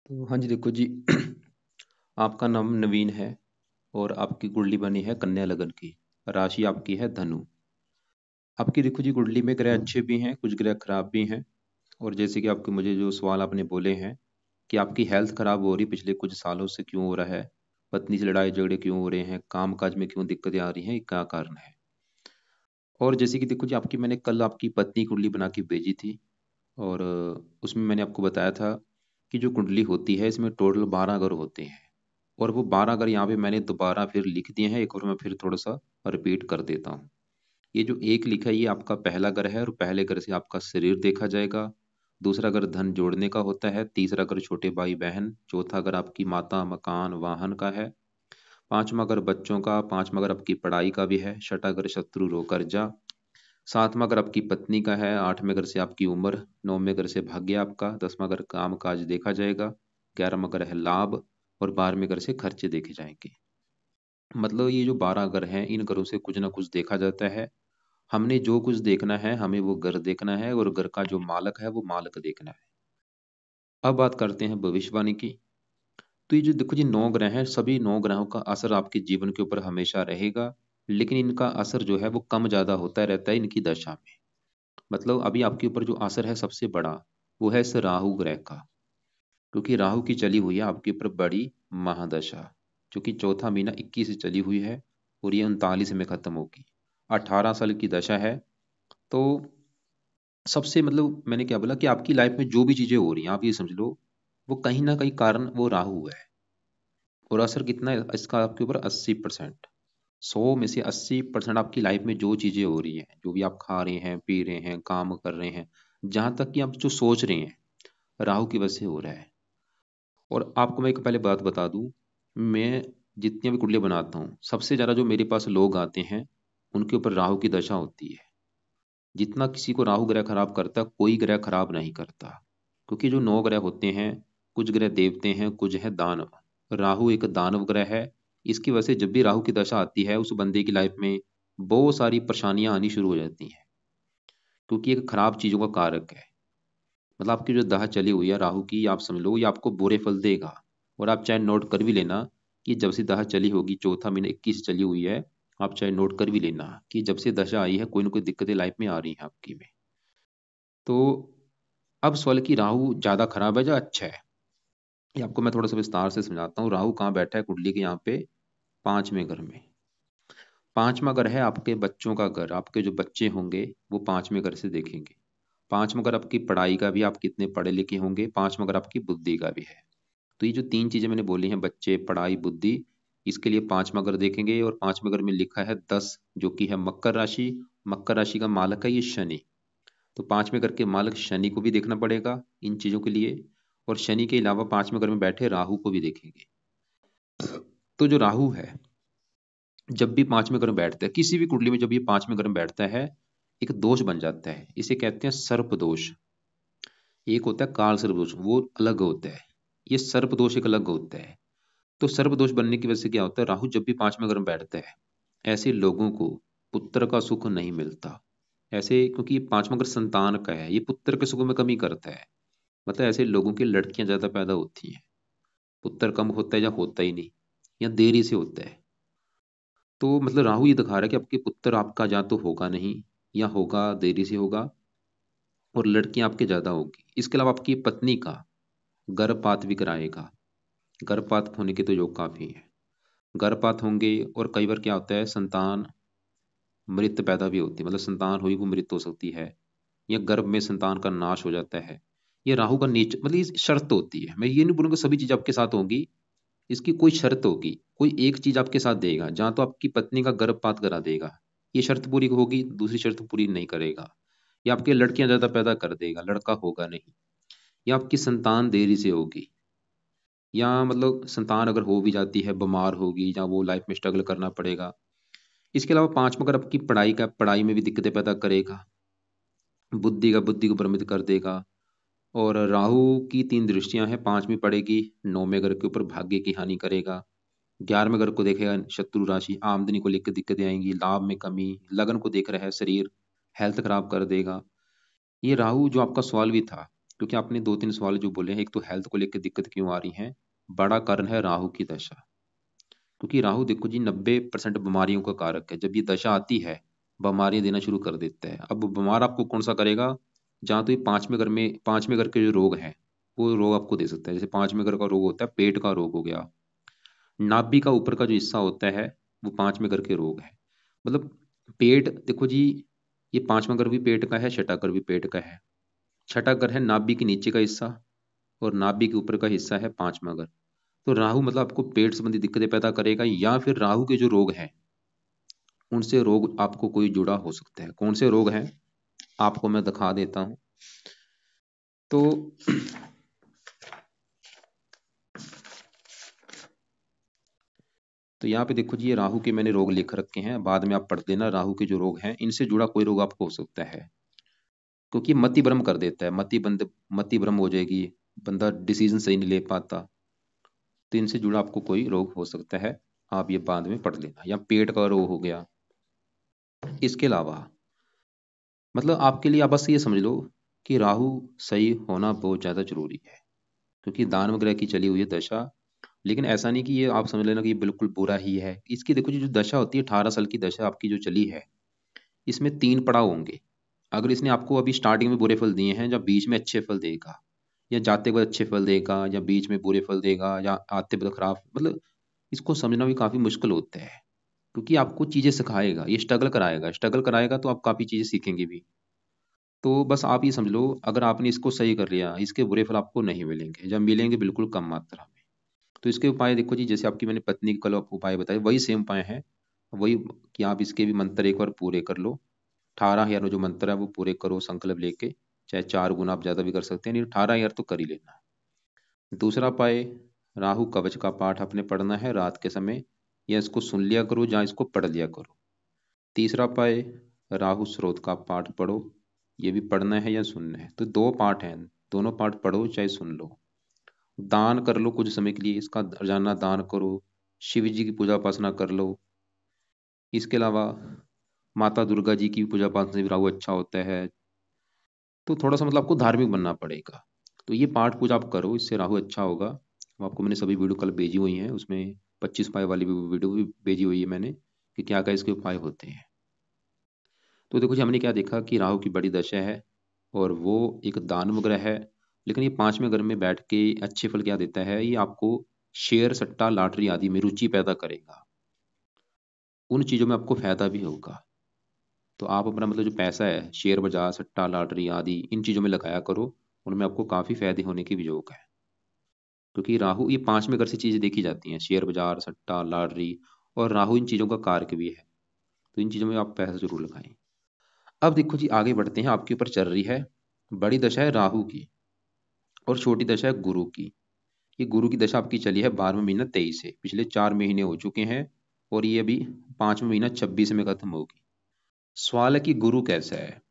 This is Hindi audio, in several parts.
तो हाँ जी, देखो जी। आपका नाम नवीन है और आपकी कुंडली बनी है कन्या लगन की। राशि आपकी है धनु। आपकी देखो जी, कुंडली में ग्रह अच्छे भी हैं, कुछ ग्रह खराब भी हैं। और जैसे कि आपके मुझे जो सवाल आपने बोले हैं कि आपकी हेल्थ खराब हो रही पिछले कुछ सालों से, क्यों हो रहा है, पत्नी से लड़ाई झगड़े क्यों हो रहे हैं, काम काज में क्यों दिक्कतें आ रही हैं, ये क्या कारण है। और जैसे कि देखो जी, आपकी मैंने कल आपकी पत्नी कुंडली बना के भेजी थी। और उसमें मैंने आपको बताया था कि जो कुंडली होती है इसमें टोटल 12 घर होते हैं। और वो 12 घर यहाँ पे मैंने दोबारा फिर लिख दिए हैं, एक और मैं फिर थोड़ा सा रिपीट कर देता हूँ। ये जो एक लिखा है ये आपका पहला घर है, और पहले घर से आपका शरीर देखा जाएगा। दूसरा घर धन जोड़ने का होता है। तीसरा घर छोटे भाई बहन। चौथा घर आपकी माता मकान वाहन का है। पांचवा घर बच्चों का। पांचवा घर आपकी पढ़ाई का भी है। छठा घर शत्रु रो कर्जा। सातवां घर आपकी पत्नी का है। आठवें घर से आपकी उम्र। नौवें घर से भाग्य आपका। दसवां घर काम काज देखा जाएगा। 11वां घर है लाभ। और 12वें घर से खर्चे देखे जाएंगे। मतलब ये जो 12 घर हैं इन घरों से कुछ ना कुछ देखा जाता है। हमने जो कुछ देखना है हमें वो घर देखना है, और घर का जो मालक है वो मालक देखना है। अब बात करते हैं भविष्यवाणी की। तो ये जो देखो जी 9 ग्रह हैं, सभी 9 ग्रहों का असर आपके जीवन के ऊपर हमेशा रहेगा। लेकिन इनका असर जो है वो कम ज्यादा होता रहता है इनकी दशा में। मतलब अभी आपके ऊपर जो असर है सबसे बड़ा, वो है इस राहु ग्रह का। क्योंकि राहु की चली हुई है आपके ऊपर बड़ी महादशा, जो कि चौथा महीना 21 से चली हुई है, और ये 39 में खत्म होगी। 18 साल की दशा है। तो सबसे मतलब मैंने क्या बोला कि आपकी लाइफ में जो भी चीजें हो रही हैं आप ये समझ लो, वो कहीं ना कहीं कारण वो राहु है। और असर कितना है इसका आपके ऊपर? 80%। 100 में से 80% आपकी लाइफ में जो चीजें हो रही हैं, जो भी आप खा रहे हैं पी रहे हैं काम कर रहे हैं, जहां तक कि आप जो सोच रहे हैं, राहु की वजह से हो रहा है। और आपको मैं एक पहले बात बता दूं, मैं जितनी भी कुंडली बनाता हूँ सबसे ज्यादा जो मेरे पास लोग आते हैं उनके ऊपर राहु की दशा होती है। जितना किसी को राहु ग्रह खराब करता है, कोई ग्रह खराब नहीं करता। क्योंकि जो 9 ग्रह होते हैं, कुछ ग्रह देवते हैं, कुछ है दानव। राहु एक दानव ग्रह है। इसकी वजह से जब भी राहु की दशा आती है उस बंदे की लाइफ में बहुत सारी परेशानियां आनी शुरू हो जाती हैं। क्योंकि एक खराब चीजों का कारक है। मतलब आपकी जो दशा चली हुई है राहु की, आप समझ लो ये आपको बुरे फल देगा। और आप चाहे नोट कर भी लेना कि जब से दशा चली होगी, चौथा महीना 21 चली हुई है, आप चाहे नोट कर भी लेना कि जब से दशा आई है कोई ना कोई दिक्कतें लाइफ में आ रही हैं आपकी में। तो अब सवाल कि राहु ज्यादा खराब है या अच्छा है, ये आपको मैं थोड़ा सा विस्तार से समझाता हूँ। राहु कहाँ बैठा है कुंडली के? यहाँ पे 5वें घर में। 5वां घर है आपके बच्चों का घर। आपके जो बच्चे होंगे वो 5वें घर से देखेंगे। 5वां घर आपकी पढ़ाई का भी, आप कितने पढ़े लिखे होंगे। 5वां घर आपकी बुद्धि का भी है। तो ये जो तीन चीजें मैंने बोली हैं, बच्चे पढ़ाई बुद्धि, इसके लिए 5वां घर देखेंगे। और 5वें घर में लिखा है 10, जो कि है मकर राशि। मकर राशि का मालक है ये शनि। तो 5वें घर के मालिक शनि को भी देखना पड़ेगा इन चीजों के लिए। और शनि के अलावा 5वें घर में बैठे राहु को भी देखेंगे। तो जो राहु है, जब भी 5वें घर में बैठता है किसी भी कुंडली में, जब ये 5वें घर में बैठता है, एक दोष बन जाता है। इसे कहते हैं सर्प दोष। एक होता है काल सर्प दोष, वो अलग होता है। ये सर्प दोष एक अलग होता है। तो सर्प दोष बनने की वजह से क्या होता है, राहु जब भी 5वें घर में बैठता है, ऐसे लोगों को पुत्र का सुख नहीं मिलता। ऐसे, क्योंकि ये 5वां घर संतान का है, ये पुत्र के सुख में कमी करता है। मतलब ऐसे लोगों की लड़कियां ज्यादा पैदा होती हैं, पुत्र कम होता है या होता ही नहीं, या देरी से होता है। तो मतलब राहु ये दिखा रहा है कि आपके पुत्र आपका या तो होगा नहीं, या होगा देरी से होगा, और लड़कियां आपके ज्यादा होगी। इसके अलावा आपकी पत्नी का गर्भपात भी कराएगा। गर्भपात होने के तो योग काफी है। गर्भपात होंगे, और कई बार क्या होता है, संतान मृत पैदा भी होती है। मतलब संतान हुई वो मृत हो सकती है, या गर्भ में संतान का नाश हो जाता है। ये राहु का नेचर, मतलब ये शर्त होती है। मैं ये नहीं बोलूंगा सभी चीज आपके साथ होगी, इसकी कोई शर्त होगी। कोई एक चीज आपके साथ देगा, जहां तो आपकी पत्नी का गर्भपात करा देगा, ये शर्त पूरी होगी, दूसरी शर्त पूरी नहीं करेगा। या आपके लड़कियां ज्यादा पैदा कर देगा, लड़का होगा नहीं। या आपकी संतान देरी से होगी। या मतलब संतान अगर हो भी जाती है बीमार होगी, या वो लाइफ में स्ट्रगल करना पड़ेगा। इसके अलावा 5वां अगर आपकी पढ़ाई का, पढ़ाई में भी दिक्कतें पैदा करेगा। बुद्धि को भ्रमित कर देगा। और राहु की 3 दृष्टियां हैं। 5वीं पड़ेगी 9वें घर के ऊपर, भाग्य की हानि करेगा। 11वें घर को देखेगा शत्रु राशि, आमदनी को लेकर दिक्कतें आएंगी, लाभ में कमी। लगन को देख रहा है शरीर, हेल्थ खराब कर देगा। ये राहु जो आपका सवाल भी था, क्योंकि आपने 2-3 सवाल जो बोले हैं, एक तो हेल्थ को लेकर दिक्कत क्यों आ रही है, बड़ा कारण है राहु की दशा। क्योंकि राहु देखो जी 90% बीमारियों का कारक है। जब ये दशा आती है, बीमारियां देना शुरू कर देता है। अब बीमार आपको कौन सा करेगा, जहाँ तो ये पांचवें घर के जो रोग हैं, वो रोग आपको दे सकता है। जैसे पांचवें घर का रोग होता है, पेट का रोग हो गया, नाभि का ऊपर का जो हिस्सा होता है, वो पांचवें घर के रोग है। मतलब पेट देखो जी, ये पांचवा घर भी पेट का है, छठा घर भी पेट का है। छठा घर है नाभि के नीचे का हिस्सा, और नाभि के ऊपर का हिस्सा है पांचवा घर। तो राहु मतलब आपको पेट संबंधी दिक्कतें पैदा करेगा, या फिर राहु के जो रोग हैं उनसे रोग आपको कोई जुड़ा हो सकता है। कौन से रोग हैं आपको मैं दिखा देता हूं। तो तो यहाँ पे देखो जी, ये राहु के मैंने रोग लिख रखे हैं, बाद में आप पढ़ देना। राहु के जो रोग हैं, इनसे जुड़ा कोई रोग आपको हो सकता है, क्योंकि मति भ्रम कर देता है। मति भ्रम हो जाएगी, बंदा डिसीजन सही नहीं ले पाता। तो इनसे जुड़ा आपको कोई रोग हो सकता है, आप ये बाद में पढ़ लेना। या पेट का रोग हो गया। इसके अलावा मतलब आपके लिए आप बस ये समझ लो कि राहु सही होना बहुत ज़्यादा जरूरी है, क्योंकि दानव ग्रह की चली हुई है दशा। लेकिन ऐसा नहीं कि ये आप समझ लेना कि ये बिल्कुल बुरा ही है। इसकी देखो जी, जो दशा होती है, 18 साल की दशा आपकी जो चली है, इसमें 3 पड़ाव होंगे। अगर इसने आपको अभी स्टार्टिंग में बुरे फल दिए हैं, या बीच में अच्छे फल देगा, या जाते वक्त अच्छे फल देगा, या बीच में बुरे फल देगा, या आते वक्त खराब, मतलब इसको समझना भी काफ़ी मुश्किल होता है। क्योंकि आपको चीज़ें सिखाएगा, ये स्ट्रगल कराएगा तो आप काफ़ी चीज़ें सीखेंगे भी। तो बस आप ये समझ लो, अगर आपने इसको सही कर लिया, इसके बुरे फल आपको नहीं मिलेंगे, जब मिलेंगे बिल्कुल कम मात्रा में। तो इसके उपाय देखो जी, जैसे आपकी मैंने पत्नी के कल उपाय बताए, वही सेम उपाय हैं। वही कि आप इसके भी मंत्र एक बार पूरे कर लो। 18,000 जो मंत्र है वो पूरे करो संकल्प लेके। चाहे 4 गुना आप ज़्यादा भी कर सकते हैं, नहीं 18,000 तो कर ही लेना। दूसरा उपाय, राहु कवच का पाठ आपने पढ़ना है रात के समय, या इसको सुन लिया करो या इसको पढ़ लिया करो। तीसरा उपाय, राहु स्रोत का पाठ पढ़ो। ये भी पढ़ना है या सुनना है, तो 2 पाठ हैं, दोनों पाठ पढ़ो चाहे सुन लो। दान कर लो कुछ समय के लिए, इसका रोजाना दान करो। शिव जी की पूजा उपासना कर लो। इसके अलावा माता दुर्गा जी की पूजा उपासना से भी राहु अच्छा होता है। तो थोड़ा सा मतलब आपको धार्मिक बनना पड़ेगा। तो ये पाठ पूजा आप करो, इससे राहु अच्छा होगा। वो आपको मैंने सभी वीडियो कल भेजी हुई हैं, उसमें 25 उपाय वाली वीडियो भी भेजी हुई है मैंने, कि क्या क्या इसके उपाय होते हैं। तो देखो जी, हमने क्या देखा कि राहु की बड़ी दशा है, और वो एक दानव ग्रह है। लेकिन ये पांचवें घर में बैठ के अच्छे फल क्या देता है, ये आपको शेयर सट्टा लॉटरी आदि में रुचि पैदा करेगा। उन चीजों में आपको फायदा भी होगा। तो आप अपना मतलब जो पैसा है, शेयर बाजार सट्टा लॉटरी आदि इन चीजों में लगाया करो। उनमें आपको काफी फायदे होने की भी योग है। क्योंकि राहु ये पांचवें घर से चीजें देखी जाती हैं, शेयर बाजार सट्टा लॉटरी, और राहु इन चीजों का कारक भी है। तो इन चीजों में आप पैसा जरूर लगाएं। अब देखो जी, आगे बढ़ते हैं। आपके ऊपर चल रही है बड़ी दशा है राहु की, और छोटी दशा है गुरु की। ये गुरु की दशा आपकी चली है 12वां महीना 23 से, पिछले 4 महीने हो चुके हैं, और ये अभी 5वां महीना 26 में खत्म होगी। सवाल है कि गुरु कैसा है।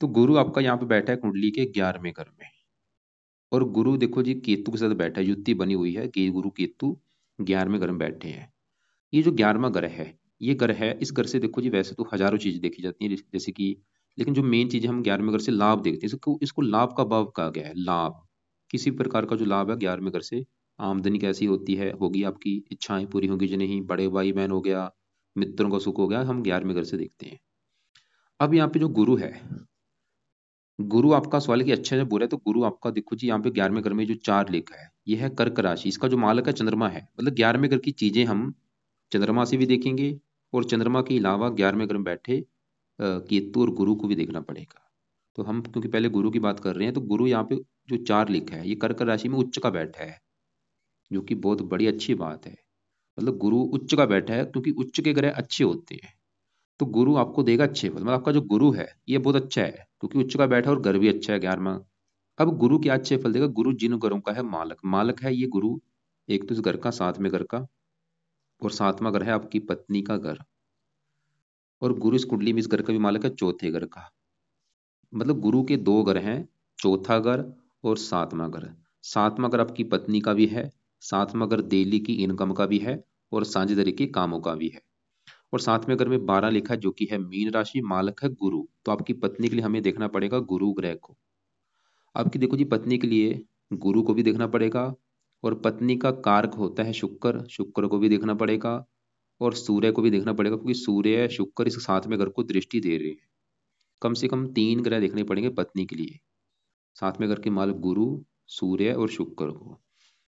तो गुरु आपका यहाँ पे बैठा है कुंडली के 11वें घर में, और गुरु देखो जी केतु के साथ बैठा है, युति बनी हुई है कि गुरु केतु 11वें घर में बैठे हैं। ये जो 11वां ग्रह है, ये ग्रह है, इस घर से देखो जी वैसे तो हजारों चीजें देखी जाती हैं, जैसे कि, लेकिन जो मेन चीज है हम 11वें घर से लाभ देखते हैं। इसको इसको लाभ का भाव कहा गया है। लाभ, किसी प्रकार का जो लाभ है 11वें घर से, आमदनी कैसी होती है, होगी आपकी इच्छाएं पूरी होंगी कि नहीं, बड़े भाई बहन हो गया, मित्रों का सुख हो गया, हम 11वें घर से देखते हैं। अब यहाँ पे जो गुरु है, गुरु आपका सवाल है कि अच्छा है बुरा है, तो गुरु आपका देखो जी यहाँ पे 11वें घर में जो 4 लिखा है, ये है कर्क राशि। इसका जो मालक है चंद्रमा है। मतलब 11वें घर की चीजें हम चंद्रमा से भी देखेंगे, और चंद्रमा के अलावा 11वें घर में बैठे केतु और गुरु को भी देखना पड़ेगा। तो हम क्योंकि पहले गुरु की बात कर रहे हैं, तो गुरु यहाँ पे जो 4 लिखा है, ये कर्क राशि में उच्च का बैठा है, जो कि बहुत बड़ी अच्छी बात है। मतलब गुरु उच्च का बैठा है, क्योंकि उच्च के ग्रह अच्छे होते हैं। तो गुरु आपको देगा अच्छे फल। मतलब आपका जो गुरु है ये बहुत अच्छा है, क्योंकि उच्च का बैठा है और घर भी अच्छा है 11वां। अब गुरु क्या अच्छे फल देगा, गुरु जिन घरों का है मालक, मालक है ये गुरु, एक तो इस घर का, 7वें घर का, और 7वां घर है आपकी पत्नी का घर। और गुरु इस कुंडली में इस घर का भी मालक है, चौथे घर का। मतलब गुरु के 2 घर हैं, चौथा घर और 7वां घर। 7वां घर आपकी पत्नी का भी है, 7वां घर डेली की इनकम का भी है, और साझेदारी के कामों का भी है। और 7वें घर में 12 लिखा है, जो कि है मीन राशि, मालक है गुरु। तो आपकी पत्नी के लिए हमें देखना पड़ेगा गुरु ग्रह को। आपकी देखो जी पत्नी के लिए गुरु को भी देखना पड़ेगा, और पत्नी का कारक होता है शुक्र, शुक्र को भी देखना पड़ेगा, और सूर्य को भी देखना पड़ेगा, क्योंकि सूर्य शुक्र इस साथ में घर को दृष्टि दे रहे हैं। कम से कम 3 ग्रह देखने पड़ेंगे पत्नी के लिए, साथ में करके मालक गुरु, सूर्य और शुक्र को।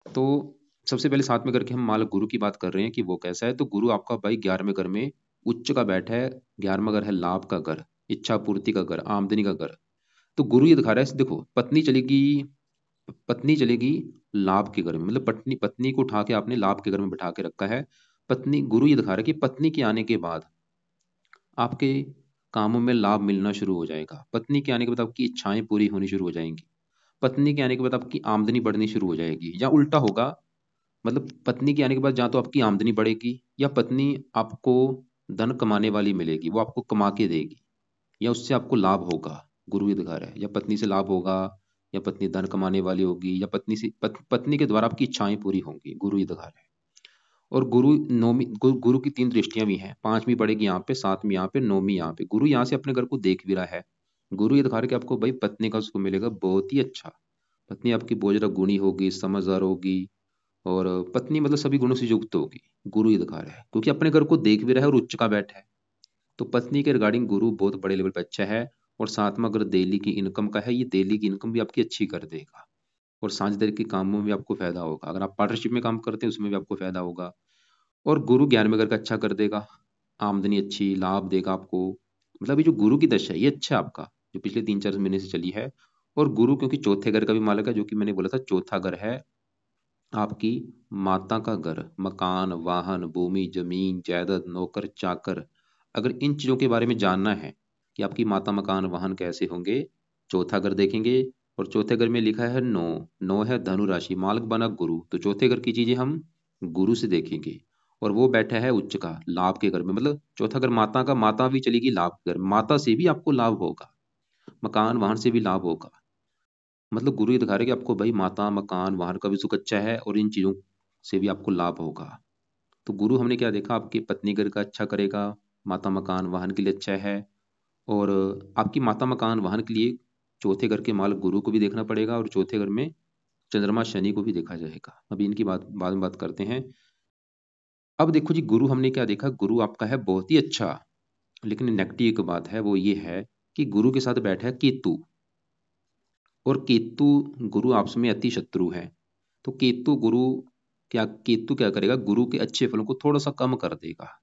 तो सबसे पहले साथ में करके हम मालक गुरु की बात कर रहे हैं कि वो कैसा है। तो गुरु आपका भाई 11वें घर में उच्च का बैठा है। 11वां घर है लाभ का घर, इच्छा पूर्ति का घर, आमदनी का घर। तो गुरु ये दिखा रहा है, देखो पत्नी चलेगी, पत्नी चलेगी लाभ के घर में, मतलब पत्नी पत्नी को उठा के आपने लाभ के घर में बैठा के रखा है। पत्नी, गुरु ये दिखा रहा है कि पत्नी के आने के बाद आपके कामों में लाभ मिलना शुरू हो जाएगा। पत्नी के आने के बाद आपकी इच्छाएं पूरी होनी शुरू हो जाएंगी। पत्नी के आने के बाद आपकी आमदनी बढ़नी शुरू हो जाएगी, या उल्टा होगा, मतलब पत्नी के आने के बाद या तो आपकी आमदनी बढ़ेगी, या पत्नी आपको धन कमाने वाली मिलेगी, वो आपको कमा के देगी, या उससे आपको लाभ होगा। गुरु ये दिखा रहा है, या पत्नी से लाभ होगा, या पत्नी धन कमाने वाली होगी, या पत्नी से पत्नी के द्वारा आपकी इच्छाएं पूरी होंगी, गुरु ये दिखा रहा है। और गुरु नौवीं गुरु की 3 दृष्टियां भी हैं, 5वीं पड़ेगी यहाँ पे, 7वीं यहाँ पे, 9वीं यहाँ पे। गुरु यहाँ से अपने घर को देख भी रहा है। गुरु ये दिखा रहा है कि आपको भाई पत्नी का सुख मिलेगा बहुत ही अच्छा। पत्नी आपकी बहुत ज्यादा गुणी होगी, समझदार होगी, और पत्नी मतलब सभी गुणों से युक्त होगी। गुरु ये दिखा रहा है, क्योंकि अपने घर को देख भी रहा है और उच्च का बैठा है। तो पत्नी के रिगार्डिंग गुरु बहुत बड़े लेवल पे अच्छा है। और साथ में अगर डेली की इनकम का है, ये डेली की इनकम भी आपकी अच्छी कर देगा। और साझेदारी के कामों में भी आपको फायदा होगा, अगर आप पार्टनरशिप में काम करते हैं उसमें भी आपको फायदा होगा। और गुरु 11वें घर का अच्छा कर देगा, आमदनी अच्छी, लाभ देगा आपको। मतलब ये जो गुरु की दशा है ये अच्छा है आपका, जो पिछले 3-4 महीने से चली है। और गुरु क्योंकि चौथे घर का भी मालिक है, जो कि मैंने बोला था चौथा घर है आपकी माता का घर, मकान, वाहन, भूमि, जमीन, जायदाद, नौकर चाकर। अगर इन चीजों के बारे में जानना है कि आपकी माता, मकान, वाहन कैसे होंगे, चौथा घर देखेंगे। और चौथे घर में लिखा है नौ, नौ है धनु राशि, मालक बना गुरु, तो चौथे घर की चीजें हम गुरु से देखेंगे। और वो बैठा है उच्च का लाभ के घर में, मतलब चौथा घर माता का, माता भी चलेगी लाभ के घर, माता से भी आपको लाभ होगा, मकान वाहन से भी लाभ होगा। मतलब गुरु ये दिखा रहे हैं कि आपको भाई माता, मकान, वाहन का भी सुख अच्छा है, और इन चीजों से भी आपको लाभ होगा। तो गुरु हमने क्या देखा, आपकी पत्नी घर का अच्छा करेगा, माता, मकान, वाहन के लिए अच्छा है। और आपकी माता, मकान, वाहन के लिए चौथे घर के मालिक गुरु को भी देखना पड़ेगा, और चौथे घर में चंद्रमा शनि को भी देखा जाएगा। अभी इनकी बात बाद में बात करते हैं। अब देखो जी गुरु हमने क्या देखा, गुरु आपका है बहुत ही अच्छा। लेकिन नेगेटिव एक बात है, वो ये है कि गुरु के साथ बैठा है केतु, और केतु गुरु आपस में अति शत्रु है। तो केतु क्या करेगा, गुरु के अच्छे फलों को थोड़ा सा कम कर देगा,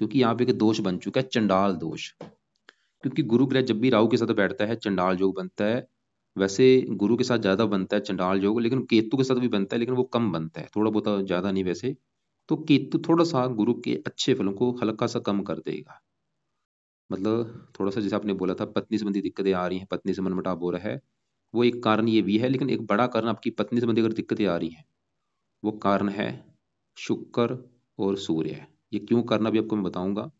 क्योंकि यहाँ पे एक दोष बन चुका है, चंडाल दोष। क्योंकि गुरु ग्रह जब भी राहु के साथ बैठता है चंडाल योग बनता है। वैसे गुरु के साथ ज्यादा बनता है चंडाल योग, लेकिन केतु के साथ भी बनता है, लेकिन वो कम बनता है, थोड़ा बहुत, ज्यादा नहीं वैसे। तो केतु थोड़ा सा गुरु के अच्छे फलों को हल्का सा कम कर देगा। मतलब थोड़ा सा, जैसे आपने बोला था पत्नी संबंधी दिक्कतें आ रही हैं, पत्नी से मनमुटाव हो रहा है, वो एक कारण ये भी है। लेकिन एक बड़ा कारण, आपकी पत्नी संबंधी अगर दिक्कतें आ रही हैं, वो कारण है शुक्र और सूर्य। ये क्यों करना भी आपको मैं बताऊंगा।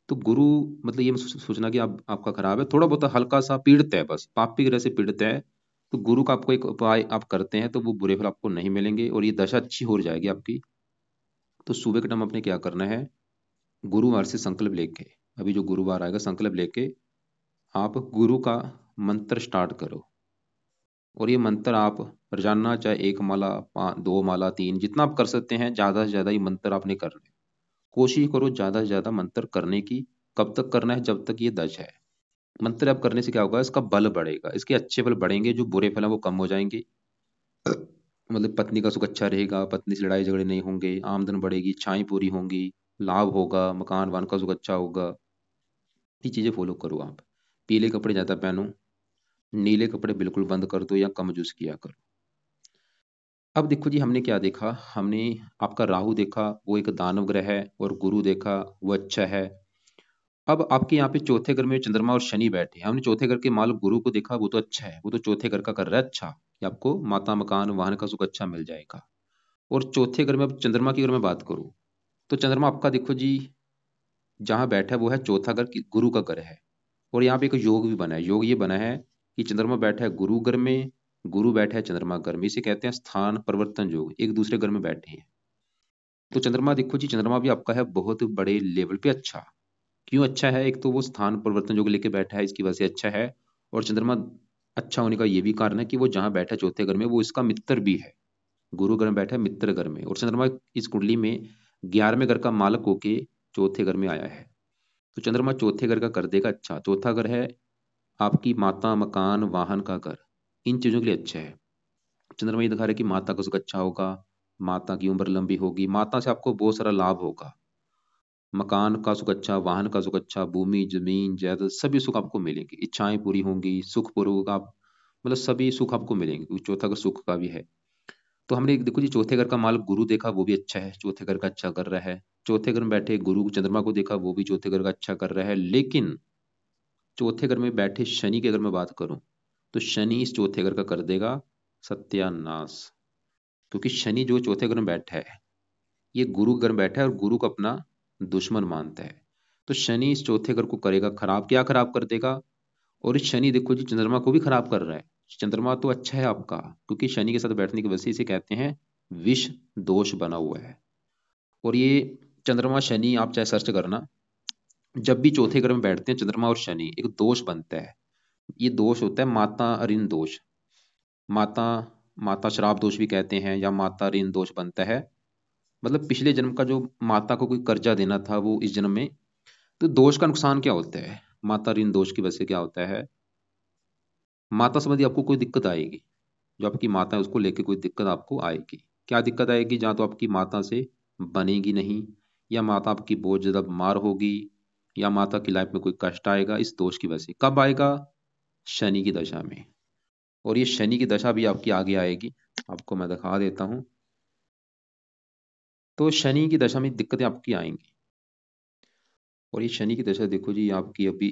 तो गुरु, मतलब ये मत सोचना कि आपका खराब है, थोड़ा बहुत हल्का सा पीड़ित है, बस पापी ग्रह से पीड़ित है। तो गुरु का आपको एक उपाय आप करते हैं तो वो बुरे फल आपको नहीं मिलेंगे, और ये दशा अच्छी हो जाएगी आपकी। तो सुबह के टाइम आपने क्या करना है, गुरुवार से संकल्प लेके, अभी जो गुरुवार आएगा संकल्प लेके आप गुरु का मंत्र स्टार्ट करो। और ये मंत्र आप रोजाना, चाहे 1 माला, 2 माला, 3, जितना आप कर सकते हैं, ज्यादा से ज्यादा ये मंत्र आपने करना है। कोशिश करो ज्यादा से ज्यादा मंत्र करने की। कब तक करना है, जब तक ये दश है। मंत्र आप करने से क्या होगा, इसका बल बढ़ेगा, इसके अच्छे फल बढ़ेंगे, जो बुरे फल हैं वो कम हो जाएंगे। मतलब पत्नी का सुख अच्छा रहेगा, पत्नी से लड़ाई झगड़े नहीं होंगे, आमदन बढ़ेगी, इच्छाएं पूरी होंगी, लाभ होगा, मकान वाहन का सुख अच्छा होगा। ये चीजें फॉलो करो आप। पीले कपड़े ज्यादा पहनो, नीले कपड़े बिल्कुल बंद कर दो, या कम यूज किया करो। अब देखो जी हमने क्या देखा, हमने आपका राहु देखा, वो एक दानव ग्रह है, और गुरु देखा, वो अच्छा है। अब आपके यहाँ पे चौथे घर में चंद्रमा और शनि बैठे हैं, हमने चौथे घर के मालिक गुरु को देखा, वो तो अच्छा है, वो तो चौथे घर का कर रहा है अच्छा, कि आपको माता, मकान, वाहन का सुख अच्छा मिल जाएगा। और चौथे घर में अब चंद्रमा की अगर मैं बात करूं, तो चंद्रमा आपका देखो जी जहां बैठा है वो है चौथा घर की, गुरु का घर है। और यहाँ पे एक योग भी बना है, योग ये बना है कि चंद्रमा बैठा है गुरु घर में, गुरु बैठा है चंद्रमा घर में, इसे कहते हैं स्थान परिवर्तन योग, एक दूसरे घर में बैठे हैं। तो चंद्रमा देखो जी, चंद्रमा भी आपका है बहुत बड़े लेवल पे अच्छा। क्यों अच्छा है, एक तो वो स्थान परिवर्तन योग लेके बैठा है, इसकी वजह से अच्छा है। और चंद्रमा अच्छा होने का ये भी कारण है कि वो जहाँ बैठा है चौथे घर में, वो इसका मित्र भी है। गुरु घर में बैठा है मित्र घर में, और चंद्रमा इस कुंडली में 11वें घर का मालक होके चौथे घर में आया है। तो चंद्रमा चौथे घर का कर देगा अच्छा। चौथा घर है आपकी माता, मकान, वाहन का घर। इन चीजों के लिए अच्छा है। चंद्रमा ये दिखा रहा है कि माता का सुख अच्छा होगा, माता की उम्र लंबी होगी, माता से आपको बहुत सारा लाभ होगा। मकान का सुख अच्छा, वाहन का सुख अच्छा, भूमि जमीन जायदाद सभी सुख आपको मिलेंगे, इच्छाएं पूरी होंगी, सुख पूर्ण होगा। आप मतलब सभी सुख आपको मिलेंगे, क्योंकि चौथा घर सुख का भी है। तो हमने देखो जी, चौथे घर का मालक गुरु देखा, वो भी अच्छा है, चौथे घर का अच्छा कर रहा है। चौथे घर में बैठे गुरु चंद्रमा को देखा, वो भी चौथे घर का अच्छा कर रहा है। लेकिन चौथे घर में बैठे शनि की अगर मैं बात करूं, तो शनि इस चौथे घर का कर देगा सत्यानाश। क्योंकि शनि जो चौथे घर में बैठा है, ये गुरु घर में बैठा है और गुरु को अपना दुश्मन मानता है। तो शनि इस चौथे घर को करेगा खराब। क्या खराब कर देगा? और इस शनि देखो जी चंद्रमा को भी खराब कर रहा है। चंद्रमा तो अच्छा है आपका, क्योंकि शनि के साथ बैठने की वजह से इसे कहते हैं विष दोष बना हुआ है। और ये चंद्रमा शनि आप चाहे सर्च करना, जब भी चौथे घर में बैठते हैं चंद्रमा और शनि, एक दोष बनता है। ये दोष होता है माता ऋण दोष। माता माता श्राप दोष भी कहते हैं, या माता ऋण दोष बनता है। मतलब पिछले जन्म का जो माता को कोई कर्जा देना था वो इस जन्म में। तो दोष का नुकसान क्या होता है? माता ऋण दोष की वजह से क्या होता है, माता संबंधी आपको कोई दिक्कत आएगी। जो आपकी माता है उसको लेके कोई दिक्कत आपको आएगी। क्या दिक्कत आएगी? जहाँ तो आपकी माता से बनेगी नहीं, या माता आपकी बहुत ज्यादा बीमार होगी, या माता की लाइफ में कोई कष्ट आएगा इस दोष की वजह से। कब आएगा? शनि की दशा में। और ये शनि की दशा भी आपकी आगे आएगी, आपको मैं दिखा देता हूँ। तो शनि की दशा में दिक्कतें आपकी आएंगी। और ये शनि की दशा देखो जी आपकी अभी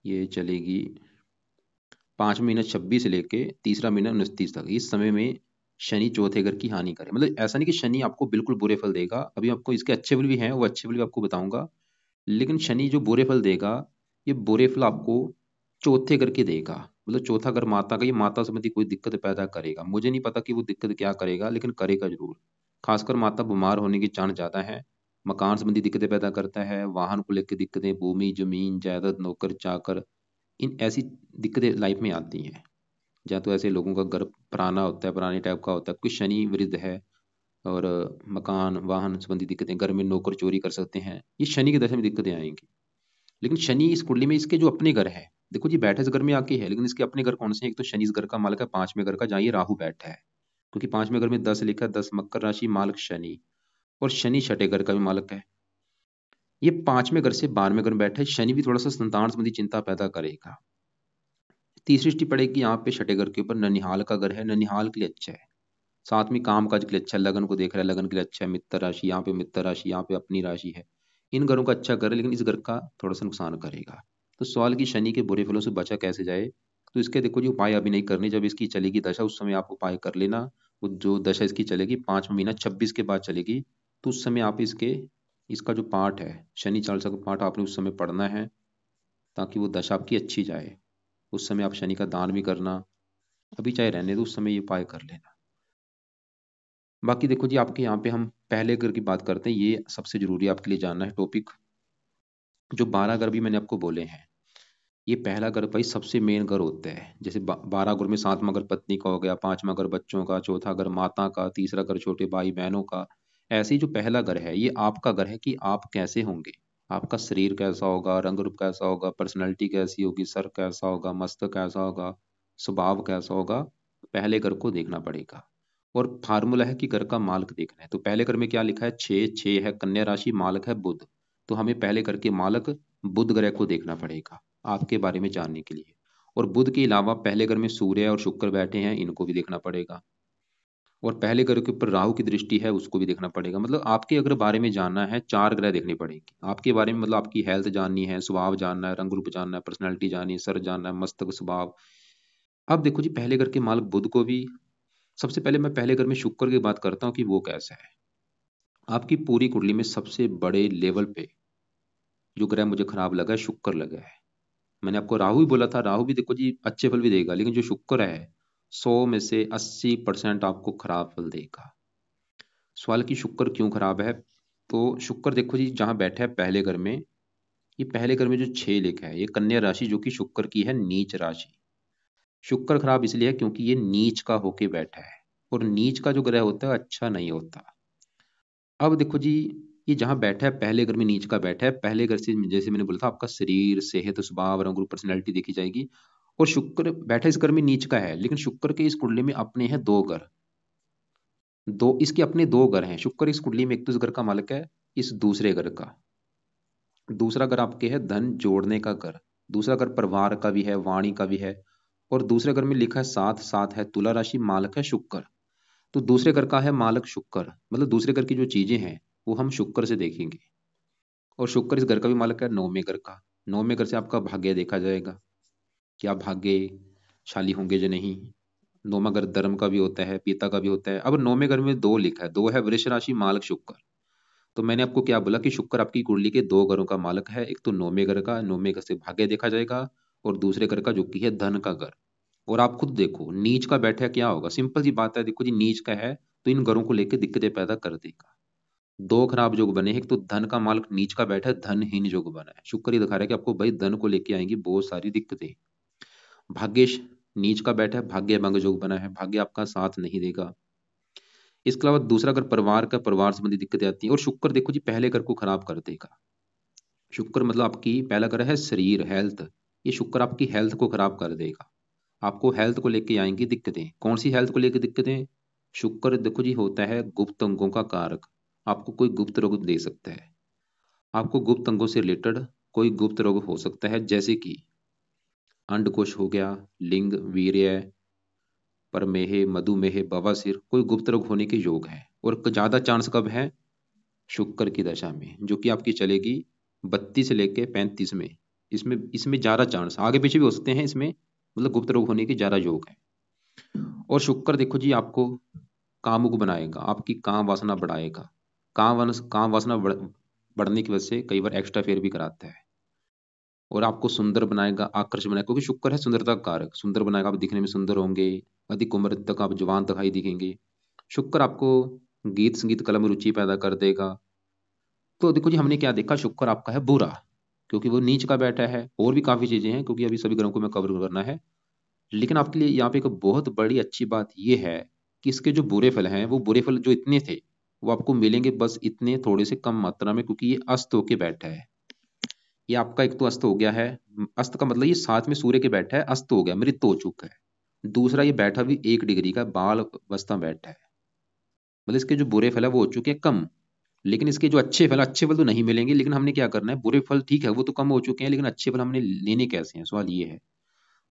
ये चलेगी 5 महीना 26 से लेके तीसरा महीना 29 तक। इस समय में शनि चौथे घर की हानि करे। मतलब ऐसा नहीं कि शनि आपको बिल्कुल बुरे फल देगा, अभी आपको इसके अच्छे फल भी हैं, वो अच्छे फल भी आपको बताऊंगा। लेकिन शनि जो बुरे फल देगा, ये बुरे फल आपको चौथे घर के देगा। मतलब चौथा घर माता का, ये माता संबंधी कोई दिक्कत पैदा करेगा। मुझे नहीं पता कि वो दिक्कत क्या करेगा, लेकिन करेगा जरूर। खासकर माता बीमार होने की चांस ज्यादा है। मकान संबंधी दिक्कतें पैदा करता है, वाहन को लेकर दिक्कतें, भूमि जमीन जायदाद, नौकर चाकर, इन ऐसी दिक्कतें लाइफ में आती हैं। जहाँ तो ऐसे लोगों का घर पुराना होता है, पुराने टाइप का होता है, कोई शनि वृद्ध है, और मकान वाहन संबंधी दिक्कतें, घर में नौकर चोरी कर सकते हैं, ये शनि की दशा में दिक्कतें आएंगी। लेकिन शनि इस कुंडली में इसके जो अपने घर है, देखो जी बैठे इस घर में आके है, लेकिन इसके अपने घर कौन से हैं? एक तो शनि इस घर का मालिक है 5वें घर का, जहाँ ये राहु बैठा है। क्योंकि 5वें घर में 10 लिखा है, 10 मकर राशि, मालिक शनि। और शनि छठे घर का भी मालिक है। ये 5वें घर से 12वें घर में बैठा है। शनि भी थोड़ा सा संतान संबंधी चिंता पैदा करेगा। तीसरी दृष्टि पड़ेगी यहाँ पे छठे घर के ऊपर, ननिहाल का घर है, ननिहाल के लिए अच्छा है। साथ में काम काज के लिए अच्छा है, लगन को देख रहा है, लगन के लिए अच्छा है। मित्र राशि यहाँ पे, मित्र राशि यहाँ पे अपनी राशि है। इन घरों का अच्छा कर है, लेकिन इस घर का थोड़ा सा नुकसान करेगा। तो सवाल की शनि के बुरे फलों से बचा कैसे जाए? तो इसके देखो जी उपाय अभी नहीं करनी, जब इसकी चलेगी दशा उस समय आप उपाय कर लेना। वो जो दशा इसकी चलेगी 5 महीना 26 के बाद चलेगी, तो उस समय आप इसका जो पाठ है, शनि चालीसा का पाठ आपने उस समय पढ़ना है, ताकि वो दशा आपकी अच्छी जाए। उस समय आप शनि का दान भी करना। अभी चाहे रहने दो, उस समय ये उपाय कर लेना। बाकी देखो जी आपके यहाँ पे हम पहले घर की बात करते हैं, ये सबसे जरूरी आपके लिए जानना है टॉपिक। जो 12 घर भी मैंने आपको बोले हैं, ये पहला घर भाई सबसे मेन घर होता है। जैसे 12 घर में 7वां घर पत्नी का हो गया, 5वां घर बच्चों का, चौथा घर माता का, तीसरा घर छोटे भाई बहनों का। ऐसे ही जो पहला घर है, ये आपका घर है कि आप कैसे होंगे, आपका शरीर कैसा होगा, रंग रूप कैसा होगा, पर्सनैलिटी कैसी होगी, सर कैसा होगा, मस्तक कैसा होगा, स्वभाव कैसा होगा। पहले घर को देखना पड़ेगा। और फार्मूला है कि घर का मालिक देखना है। तो पहले घर में क्या लिखा है? 6 है, कन्या राशि, मालिक है बुध। तो हमें पहले घर के मालिक बुध ग्रह को देखना पड़ेगा आपके बारे में जानने के लिए। और बुध के अलावा पहले घर में सूर्य और शुक्र बैठे हैं, इनको भी देखना पड़ेगा। और पहले घर के ऊपर राहु की दृष्टि है, उसको भी देखना पड़ेगा। मतलब आपके अगर बारे में जानना है, 4 ग्रह देखने पड़ेंगे आपके बारे में। मतलब आपकी हेल्थ जाननी है, स्वभाव जानना है, रंग रूप जानना है, पर्सनैलिटी जाननी है, सर जानना है, मस्तक स्वभाव। अब देखो जी पहले घर के मालिक बुध को भी, सबसे पहले मैं पहले घर में शुक्र की बात करता हूँ कि वो कैसा है। आपकी पूरी कुंडली में सबसे बड़े लेवल पे जो ग्रह मुझे खराब लगा है, शुक्र लगा है। मैंने आपको राहु ही बोला था, राहु भी देखो जी अच्छे फल भी देगा, लेकिन जो शुक्र है 100 में से 80% आपको खराब फल देगा। सवाल की शुक्र क्यों खराब है? तो शुक्र देखो जी जहां बैठा है पहले घर में, ये पहले घर में जो 6 लिखा है, ये कन्या राशि जो कि शुक्र की है नीच राशि। शुक्र खराब इसलिए है क्योंकि ये नीच का होके बैठा है, और नीच का जो ग्रह होता है अच्छा नहीं होता। अब देखो जी, ये जहाँ बैठा है पहले घर में नीच का बैठा है, पहले घर से जैसे मैंने बोला था आपका शरीर, सेहत, स्वभाव, रंग रूप, पर्सनैलिटी देखी जाएगी। और शुक्र बैठा इस घर में नीच का है, लेकिन शुक्र के इस कुंडली में अपने हैं दो घर। दो इसके अपने दो घर हैं शुक्र इस कुंडली में, एक तो इस घर का मालिक है, इस दूसरे घर का। दूसरा घर आपके है धन जोड़ने का घर, दूसरा घर परिवार का भी है, वाणी का भी है। और दूसरे घर में लिखा है साथ, साथ है तुला राशि, मालक है शुक्र। तो दूसरे घर का है मालक शुक्र, मतलब दूसरे घर की जो चीजें हैं वो हम शुक्र से देखेंगे। और शुक्र इस घर का भी मालक है, नौवें घर का। नौवें घर से आपका भाग्य देखा जाएगा कि आप भाग्यशाली होंगे या नहीं। नौवां घर धर्म का भी होता है, पिता का भी होता है। अब नौवें घर में दो लिखा है, दो है वृष राशि, मालक शुक्र। तो मैंने आपको क्या बोला कि शुक्र आपकी कुंडली के दो घरों का मालक है, एक तो नौवें घर का, नौवें घर से भाग्य देखा जाएगा, और दूसरे घर का जो कि है धन का घर। और आप खुद देखो नीच का बैठा क्या होगा, सिंपल सी बात है, देखो जी नीच का है तो इन घरों को लेकर दिक्कतें पैदा कर देगा। दो खराब योग बने हैं, एक तो धन का मालक नीच का बैठा है, धनहीन योग बना है। शुक्र ये दिखा रहा है कि आपको भाई धन को लेके आएंगी बहुत सारी दिक्कतें। भाग्येश नीच का बैठा है, भाग्य भंग योग बना है, भाग्य आपका साथ नहीं देगा। इसके अलावा दूसरा अगर परिवार का, परिवार संबंधी दिक्कतें आती हैं। और शुक्र देखो जी पहले घर को खराब कर देगा। शुक्र मतलब आपकी पहला घर है शरीर, हेल्थ। ये शुक्र आपकी हेल्थ को खराब कर देगा। आपको हेल्थ को लेके आएंगी दिक्कतें। कौन सी हेल्थ को लेके दिक्कतें? शुक्र देखो जी होता है गुप्त अंगों का कारक। आपको कोई गुप्त रोग दे सकता है। आपको गुप्त अंगों से रिलेटेड कोई गुप्त रोग हो सकता है, जैसे कि अंडकोश हो गया, लिंग, वीर्य, प्रमेह, मधुमेह, बवासीर, कोई गुप्त रोग होने के योग है। और ज्यादा चांस कब है? शुक्र की दशा में, जो कि आपकी चलेगी 32 से लेके 35 में। इसमें इसमें ज्यादा चांस, आगे पीछे भी हो सकते हैं इसमें, मतलब गुप्त रोग होने के ज्यादा योग है। और शुक्र देखो जी आपको कामुक बनाएगा, आपकी काम वासना बढ़ाएगा। काम वासना बढ़ने की वजह से कई बार एक्स्ट्रा फेयर भी कराता है। और आपको सुंदर बनाएगा, आकर्षक बनाएगा, क्योंकि शुक्र है सुंदरता का कारक। सुंदर बनाएगा, आप दिखने में सुंदर होंगे, अधिक उम्र तक आप जवान दिखाई दिखेंगे। शुक्र आपको गीत संगीत कला में रुचि पैदा कर देगा। तो देखो जी हमने क्या देखा, शुक्र आपका है बुरा क्योंकि वो नीच का बैठा है। और भी काफी चीजें हैं क्योंकि अभी सभी ग्रहों को मैं कवर करना है। लेकिन आपके लिए यहाँ पे एक बहुत बड़ी अच्छी बात यह है कि इसके जो बुरे फल हैं, वो बुरे फल जो इतने थे वो आपको मिलेंगे बस इतने थोड़े से कम मात्रा में, क्योंकि ये अस्त होके बैठा है। ये आपका एक तो अस्त हो गया है। अस्त का मतलब ये साथ में सूर्य के बैठा है, अस्त हो गया, मृत हो चुका है। दूसरा ये बैठा भी 1 डिग्री का बाल अवस्था में बैठा है। मतलब इसके जो बुरे फल है वो हो चुके हैं कम। लेकिन इसके जो अच्छे फल तो नहीं मिलेंगे। लेकिन हमने क्या करना है, बुरे फल ठीक है वो तो कम हो चुके हैं, लेकिन अच्छे फल हमने लेने कैसे हैं, सवाल ये है।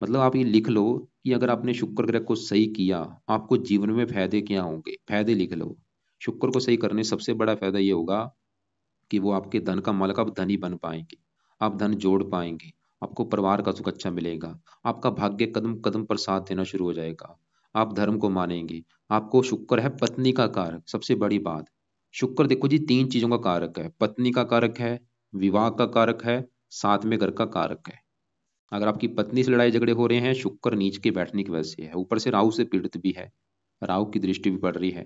मतलब आप ये लिख लो कि अगर आपने शुक्र ग्रह को सही किया, आपको जीवन में फायदे क्या होंगे, फायदे लिख लो। शुक्र को सही करने से सबसे बड़ा फायदा ये होगा कि वो आपके धन का मालक, आप धनी बन पाएंगे, आप धन जोड़ पाएंगे, आपको परिवार का सुख अच्छा मिलेगा, आपका भाग्य कदम कदम पर साथ देना शुरू हो जाएगा, आप धर्म को मानेंगे। आपको शुक्र है पत्नी का कारक, सबसे बड़ी बात। शुक्र देखो जी 3 चीजों का कारक है, पत्नी का कारक है, विवाह का कारक है, साथ में घर का कारक है। अगर आपकी पत्नी से लड़ाई झगड़े हो रहे हैं, शुक्र नीच के बैठने की वजह से है, ऊपर से राहु से पीड़ित भी है, राहु की दृष्टि भी पड़ रही है।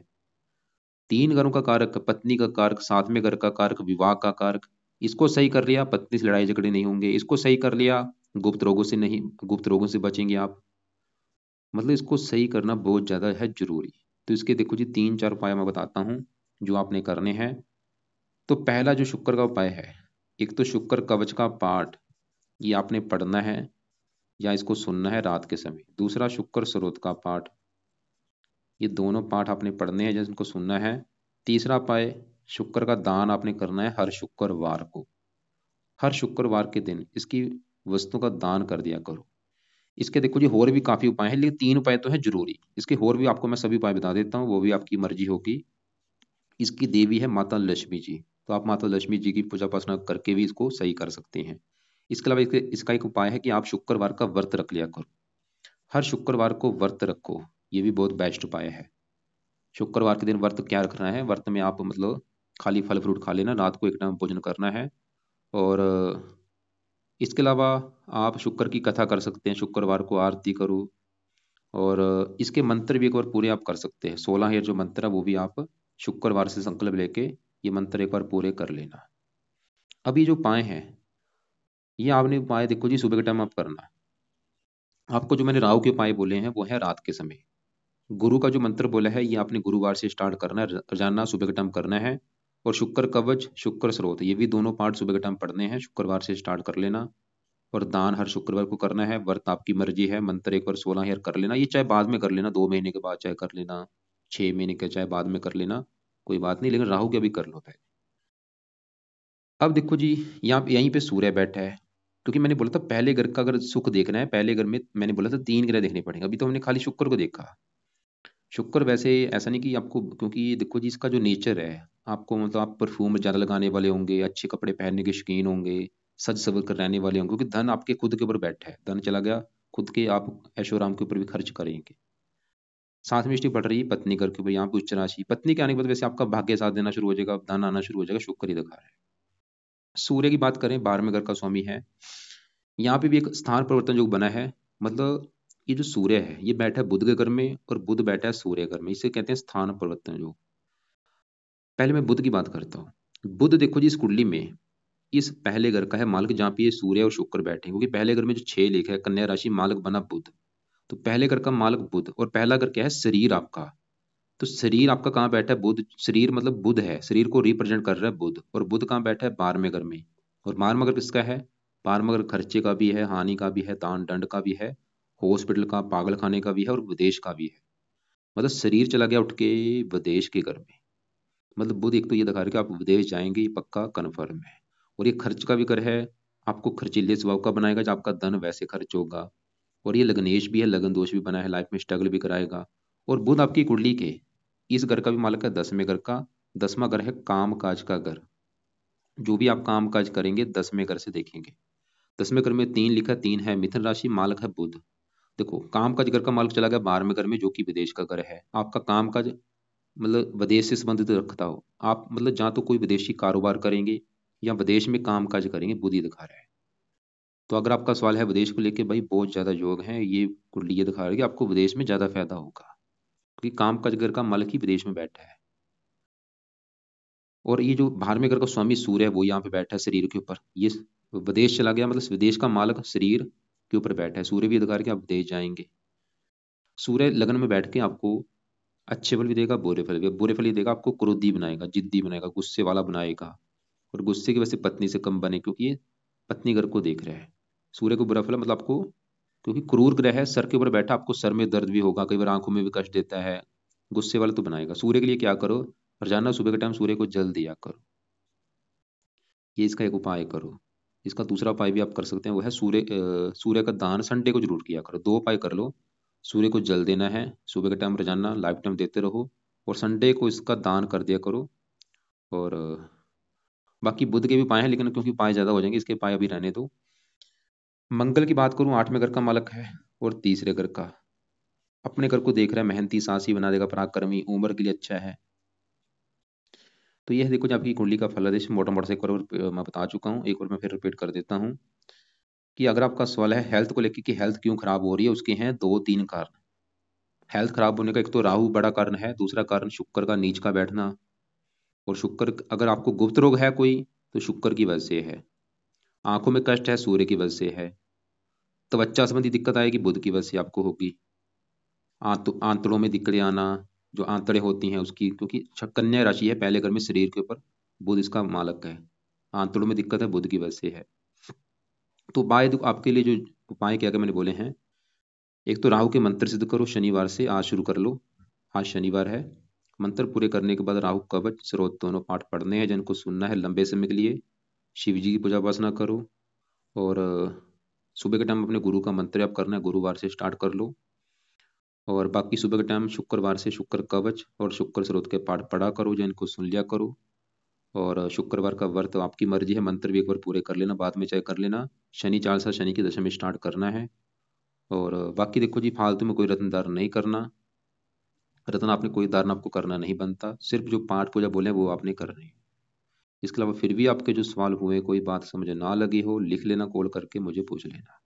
3 घरों का कारक, पत्नी का कारक, साथ में घर का कारक, विवाह का कारक। इसको सही कर लिया, पत्नी से लड़ाई झगड़े नहीं होंगे। इसको सही कर लिया, गुप्त रोगों से नहीं, गुप्त रोगों से बचेंगे आप। मतलब इसको सही करना बहुत ज्यादा है जरूरी। तो इसके देखो जी 3 4 उपाय मैं बताता हूँ जो आपने करने हैं। तो पहला जो शुक्र का उपाय है, एक तो शुक्र कवच का पाठ, ये आपने पढ़ना है या इसको सुनना है रात के समय। दूसरा शुक्र स्रोत का पाठ, ये दोनों पाठ आपने पढ़ने हैं जिनको सुनना है। तीसरा उपाय, शुक्र का दान आपने करना है हर शुक्रवार को। हर शुक्रवार के दिन इसकी वस्तु का दान कर दिया करो। इसके देखो जी और भी काफी उपाय हैं, लेकिन 3 उपाय तो है जरूरी। इसके और भी आपको मैं सभी उपाय बता देता हूँ, वो भी आपकी मर्जी होगी। इसकी देवी है माता लक्ष्मी जी, तो आप माता लक्ष्मी जी की पूजा पासना करके भी इसको सही कर सकते हैं। इसके अलावा इसका एक उपाय है कि आप शुक्रवार का व्रत रख लिया करो। हर शुक्रवार को व्रत रखो, ये भी बहुत बेस्ट उपाय है। शुक्रवार के दिन व्रत क्या रखना है, व्रत में आप मतलब खाली फल फ्रूट खा लेना, रात को एक टाइम भोजन करना है। और इसके अलावा आप शुक्र की कथा कर सकते हैं, शुक्रवार को आरती करो। और इसके मंत्र भी एक बार पूरे आप कर सकते हैं, 16 है जो मंत्र है वो भी आप शुक्रवार से संकल्प लेके ये मंत्र एक बार पूरे कर लेना। अब ये जो उपाय हैं, ये आपने उपाय देखो जी सुबह के टाइम आप करना। आपको जो मैंने राहु के उपाय बोले हैं वो है रात के समय। गुरु का जो मंत्र बोला है ये आपने गुरुवार से स्टार्ट करना है, रोजाना सुबह के टाइम करना है। और शुक्र कवच, शुक्र स्रोत, ये भी दोनों पार्ट सुबह के टाइम पढ़ने हैं, शुक्रवार से स्टार्ट कर लेना। और दान हर शुक्रवार को करना है। व्रत आपकी मर्जी है, मंत्र एक बार 16 कर लेना, ये चाहे बाद में कर लेना, 2 महीने के बाद चाहे कर लेना, 6 महीने के चाहे बाद में कर लेना, कोई बात नहीं, लेकिन राहु के अभी कर लो पहले। अब देखो जी, यहाँ यहीं पे सूर्य बैठा है। क्योंकि मैंने बोला था पहले घर का अगर सुख देखना है, पहले घर में मैंने बोला था 3 ग्रह देखने पड़ेंगे, अभी तो हमने खाली शुक्र को देखा। शुक्र वैसे ऐसा नहीं कि आपको, क्योंकि ये देखो जी इसका जो नेचर है, आपको मतलब आप परफ्यूम ज़्यादा लगाने वाले होंगे, अच्छे कपड़े पहनने के शौकीन होंगे, सज सवर कर रहने वाले होंगे, क्योंकि धन आपके खुद के ऊपर बैठा है, धन चला गया खुद के, आप ऐशो आराम के ऊपर भी खर्च करेंगे। साथ में दृष्टि पड़ रही है पत्नी घर के ऊपर, यहाँ पे उच्च राशि, पत्नी के आने के बाद वैसे आपका भाग्य साथ देना शुरू हो जाएगा, धन आना शुरू हो जाएगा, शुक्र ही दिखा रहा है। सूर्य की बात करें, 12वें घर का स्वामी है। यहाँ पे भी एक स्थान परिवर्तन जो बना है, मतलब ये जो सूर्य है ये बैठा है बुध के घर में, और बुध बैठा है सूर्य घर में, इसे कहते हैं स्थान परिवर्तन जो। पहले मैं बुध की बात करता हूँ। बुध देखो जी इस कुंडली में इस पहले घर का है मालिक, जहाँ पे ये सूर्य और शुक्र बैठे हैं, क्योंकि पहले घर में जो 6 लिखा है कन्या राशि, मालिक बना बुध। तो पहले घर का मालिक बुध, और पहला घर क्या है, शरीर आपका। तो शरीर आपका कहाँ बैठा है, बुध, शरीर मतलब बुध है, शरीर को रिप्रेजेंट कर रहा है बुध, और बुध कहाँ बैठा है, 12वें घर में। और 12वां घर किसका है, 12वां घर खर्चे का भी है, हानि का भी है, दान दंड का भी है, हॉस्पिटल का, पागल खाने का भी है, और विदेश का भी है। मतलब शरीर चला गया उठ के विदेश के घर में। मतलब बुध एक तो ये दिखा रहा है कि आप विदेश जाएंगे, ये पक्का कन्फर्म है। और ये खर्च का भी कर है, आपको खर्चीले स्वभाव का बनाएगा, जब आपका धन वैसे खर्च होगा। और ये लगनेश भी है, लगन दोष भी बना है, लाइफ में स्ट्रगल भी कराएगा। और बुध आपकी कुंडली के इस घर का भी मालिक है, 10वें घर का। 10वां घर है काम काज का घर। जो भी आप काम काज करेंगे 10वें घर से देखेंगे। 10वें घर में 3 लिखा, 3 है मिथुन राशि, मालिक है बुध। देखो काम काज घर का मालिक चला गया 12वें घर में, जो कि विदेश का घर है। आपका काम काज मतलब विदेश से संबंधित रखता हो आप, मतलब जहाँ तो कोई विदेशी कारोबार करेंगे या विदेश में काम काज करेंगे, बुध ही दिखा रहा है। तो अगर आपका सवाल है विदेश को लेके, भाई बहुत ज्यादा योग है, ये कुंडली ये दिखा रहा है कि आपको विदेश में ज्यादा फायदा होगा, क्योंकि काम काज घर का मालिक ही विदेश में बैठा है। और ये जो 12वें घर का स्वामी सूर्य है वो यहाँ पे बैठा है शरीर के ऊपर, ये विदेश चला गया, मतलब विदेश का मालिक शरीर के ऊपर बैठा है। सूर्य भी दिखा रहा है कि आप विदेश जाएंगे। सूर्य लगन में बैठ के आपको अच्छे फल भी देगा, बुरे फल भी, बुरे फल ही देगा, आपको क्रोधी बनाएगा, जिद्दी बनाएगा, गुस्से वाला बनाएगा। और गुस्से की वजह से पत्नी से कम बने, क्योंकि ये पत्नी घर को देख रहा है। सूर्य को बुरा फल मतलब आपको, क्योंकि क्रूर ग्रह है, सर के ऊपर बैठा, आपको सर में दर्द भी होगा, कई बार आंखों में भी कष्ट देता है, गुस्से वाला तो बनाएगा। सूर्य के लिए क्या करो, रोजाना सुबह के टाइम सूर्य को जल दिया करो, ये इसका एक उपाय करो। इसका दूसरा उपाय भी आप कर सकते हैं, वो है सूर्य का दान संडे को जरूर किया करो। 2 उपाय कर लो, सूर्य को जल देना है सुबह के टाइम, रोजाना लाइफ टाइम देते रहो, और संडे को इसका दान कर दिया करो। और बाकी बुध के भी उपाय हैं, लेकिन क्योंकि उपाय ज्यादा हो जाएंगे, इसके उपाय अभी रहने दो। मंगल की बात करूं, 8वें घर का मालक है, और तीसरे घर का, अपने घर को देख रहा है, मेहनती, साहसी बना देगा, पराक्रमी, उम्र के लिए अच्छा है। तो ये है देखो जो आपकी कुंडली का फलादेश, मोटा मोटा से एक बार और मैं बता चुका हूँ, एक बार मैं फिर रिपीट कर देता हूँ। कि अगर आपका सवाल है हेल्थ को लेकर कि हेल्थ क्यों खराब हो रही है, उसके हैं 2-3 कारण। हेल्थ खराब होने का एक तो राहु बड़ा कारण है, दूसरा कारण शुक्र का नीच का बैठना। और शुक्र, अगर आपको गुप्त रोग है कोई, तो शुक्र की वजह से है। आंखों में कष्ट है, सूर्य की वजह से है। त्वचा संबंधी दिक्कत आएगी, बुध की वजह से आपको होगी। आंतड़ों में दिक्कतें आना, जो आंतड़ें होती हैं उसकी, क्योंकि कन्या राशि है पहले घर में शरीर के ऊपर, बुध इसका मालक है। आंतड़ों में दिक्कत है, बुध की वजह से है। तो उपाय आपके लिए जो उपाय क्या क्या मैंने बोले हैं, एक तो राहु के मंत्र सिद्ध करो, शनिवार से आज शुरू कर लो। आज शनिवार है। मंत्र पूरे करने के बाद राहु कवच स्रोत दोनों पाठ पढ़ने हैं, जिनको सुनना है लंबे समय के लिए। शिव जी की पूजा उपासना करो। और सुबह के टाइम अपने गुरु का मंत्र आप करना है, गुरुवार से स्टार्ट कर लो। और बाकी सुबह के टाइम शुक्रवार से शुक्र कवच और शुक्र स्रोत के पाठ पढ़ा करो, जिनको सुन लिया करो। और शुक्रवार का व्रत आपकी मर्जी है, मंत्र भी एक बार पूरे कर लेना, बाद में चाहे कर लेना। शनि चालीसा शनि की दशा में स्टार्ट करना है। और बाकी देखो जी, फालतू में कोई रत्न धारण नहीं करना। रत्न आपने कोई धारण आपको करना नहीं बनता, सिर्फ जो पाठ पूजा बोले वो आपने करनी है। इसके अलावा फिर भी आपके जो सवाल हुए, कोई बात समझ ना लगी हो, लिख लेना, कॉल करके मुझे पूछ लेना।